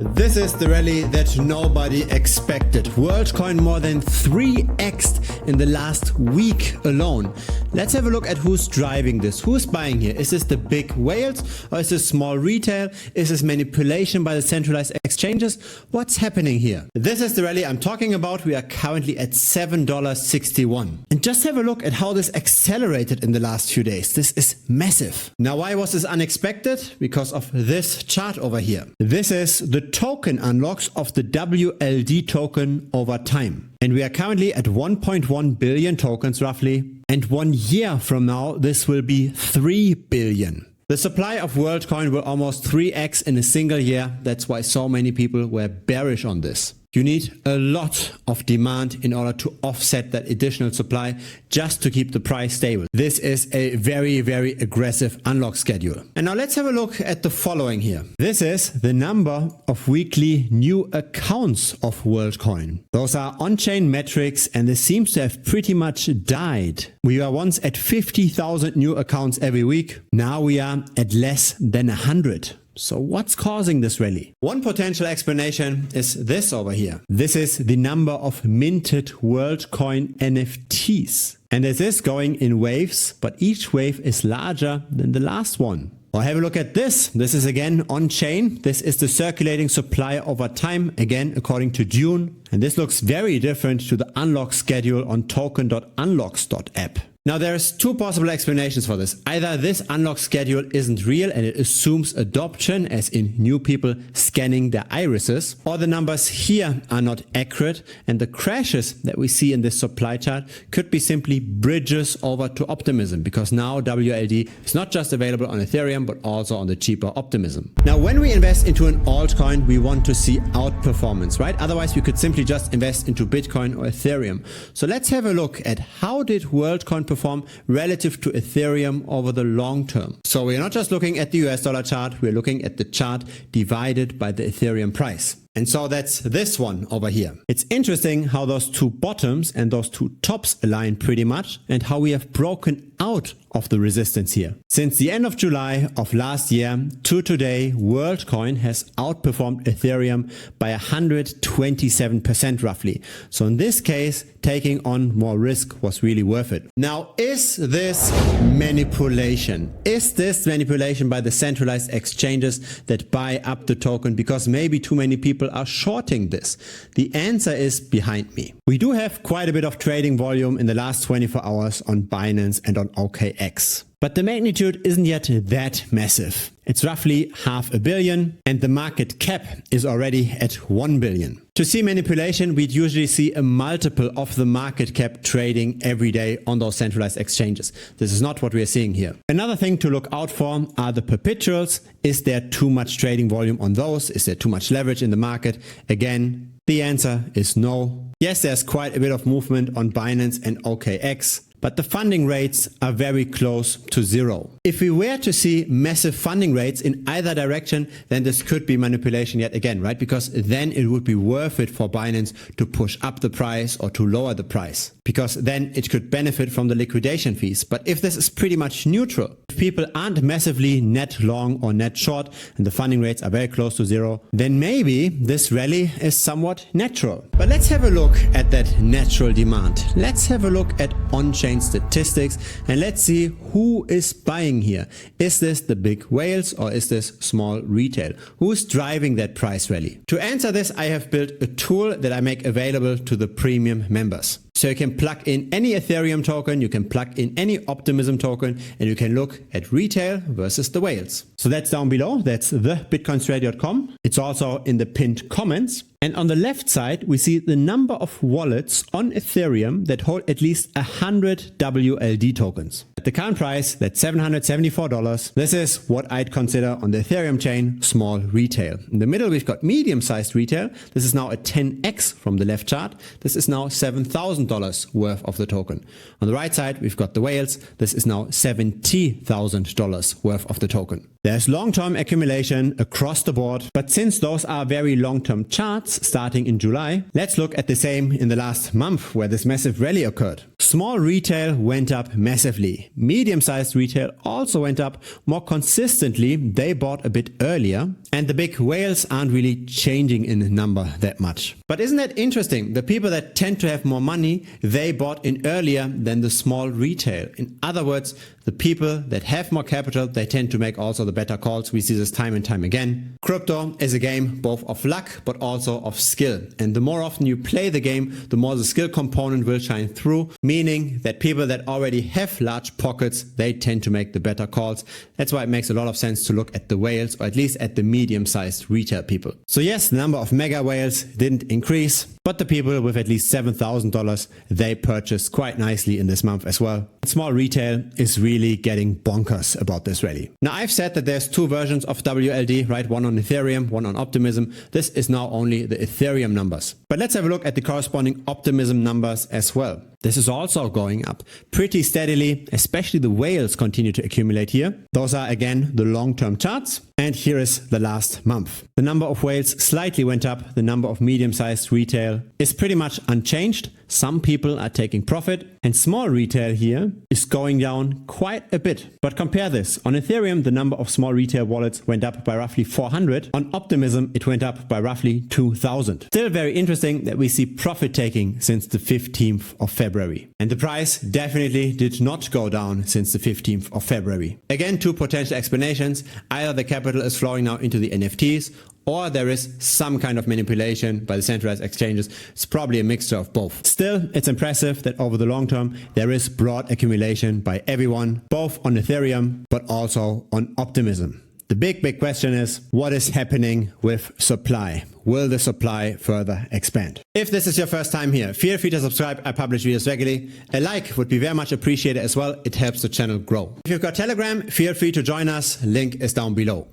This is the rally that nobody expected. Worldcoin more than 3x'd in the last week alone. Let's have a look at who's driving this. Who's buying here? Is this the big whales or is this small retail? Is this manipulation by the centralized exchanges? What's happening here? This is the rally I'm talking about. We are currently at $7.61. And just have a look at how this accelerated in the last few days. This is massive. Now, why was this unexpected? Because of this chart over here. This is the token unlocks of the WLD token over time. And we are currently at 1.1 billion tokens roughly. And 1 year from now, this will be 3 billion. The supply of Worldcoin will almost 3x in a single year. That's why so many people were bearish on this. You need a lot of demand in order to offset that additional supply just to keep the price stable. This is a very, very aggressive unlock schedule. And now let's have a look at the following here. This is the number of weekly new accounts of Worldcoin. Those are on-chain metrics and this seems to have pretty much died. We were once at 50,000 new accounts every week. Now we are at less than 100. So what's causing this rally? One potential explanation is this over here. This is the number of minted Worldcoin NFTs. And this is going in waves, but each wave is larger than the last one. Or have a look at this. This is again on-chain. This is the circulating supply over time, again according to June. And this looks very different to the unlock schedule on token.unlocks.app. Now there's two possible explanations for this. Either this unlock schedule isn't real and it assumes adoption, as in new people scanning their irises, or the numbers here are not accurate and the crashes that we see in this supply chart could be simply bridges over to optimism, because now WLD is not just available on Ethereum but also on the cheaper Optimism. Now when we invest into an altcoin, we want to see outperformance, right? Otherwise we could simply just invest into Bitcoin or Ethereum. So let's have a look at how did Worldcoin perform relative to Ethereum over the long term. So we're not just looking at the US dollar chart, we're looking at the chart divided by the Ethereum price. And so that's this one over here. It's interesting how those two bottoms and those two tops align pretty much and how we have broken out of the resistance here. Since the end of July of last year to today, Worldcoin has outperformed Ethereum by 127% roughly. So in this case, taking on more risk was really worth it. Now, is this manipulation? Is this manipulation by the centralized exchanges that buy up the token because maybe too many people are shorting this? The answer is behind me. We do have quite a bit of trading volume in the last 24 hours on Binance and on OKX. But the magnitude isn't yet that massive. It's roughly $500 million and the market cap is already at $1 billion. To see manipulation, we'd usually see a multiple of the market cap trading every day on those centralized exchanges. This is not what we are seeing here. Another thing to look out for are the perpetuals. Is there too much trading volume on those? Is there too much leverage in the market? Again, the answer is no. Yes, there's quite a bit of movement on Binance and OKX, but the funding rates are very close to zero. If we were to see massive funding rates in either direction, then this could be manipulation yet again, right? Because then it would be worth it for Binance to push up the price or to lower the price, because then it could benefit from the liquidation fees. But if this is pretty much neutral, if people aren't massively net long or net short and the funding rates are very close to zero, then maybe this rally is somewhat natural. But let's have a look at that natural demand. Let's have a look at on-chain statistics and let's see who is buying here. Is this the big whales or is this small retail? Who's driving that price rally? To answer this, I have built a tool that I make available to the premium members. So you can plug in any Ethereum token, you can plug in any Optimism token, and you can look at retail versus the whales. So that's down below. That's thebitcoinstrategy.com. It's also in the pinned comments. And on the left side, we see the number of wallets on Ethereum that hold at least 100 WLD tokens. At the current price, that's $774. This is what I'd consider on the Ethereum chain small retail. In the middle, we've got medium-sized retail. This is now a 10x from the left chart. This is now $7,000 worth of the token. On the right side, we've got the whales. This is now $70,000 worth of the token. There's long-term accumulation across the board, but since those are very long-term charts starting in July, let's look at the same in the last month where this massive rally occurred. Small retail went up massively. Medium-sized retail also went up more consistently. They bought a bit earlier. And the big whales aren't really changing in number that much. But isn't that interesting? The people that tend to have more money, they bought in earlier than the small retail. In other words, the people that have more capital, they tend to make also the better calls. We see this time and time again. Crypto is a game both of luck, but also of skill. And the more often you play the game, the more the skill component will shine through, meaning that people that already have large pockets, they tend to make the better calls. That's why it makes a lot of sense to look at the whales, or at least at the medium-sized retail people. So yes, the number of mega whales didn't increase, but the people with at least $7,000, they purchased quite nicely in this month as well. Small retail is really getting bonkers about this rally. Now, I've said that there's two versions of WLD, right? One on Ethereum, one on Optimism. This is now only the Ethereum numbers. But let's have a look at the corresponding Optimism numbers as well. This is also going up pretty steadily, especially the whales continue to accumulate here. Those are again the long-term charts. And here is the last month. The number of whales slightly went up. The number of medium-sized retail is pretty much unchanged. Some people are taking profit, and small retail here is going down quite a bit. But compare this. On Ethereum, the number of small retail wallets went up by roughly 400. On Optimism, it went up by roughly 2,000. Still very interesting that we see profit taking since the 15th of February. And the price definitely did not go down since the 15th of February. Again, two potential explanations. Either the capital is flowing now into the NFTs, or there is some kind of manipulation by the centralized exchanges. It's probably a mixture of both. Still, it's impressive that over the long term, there is broad accumulation by everyone, both on Ethereum, but also on Optimism. The big question is, what is happening with supply? Will the supply further expand? If this is your first time here, feel free to subscribe. I publish videos regularly. A like would be very much appreciated as well. It helps the channel grow. If you've got Telegram, feel free to join us. Link is down below.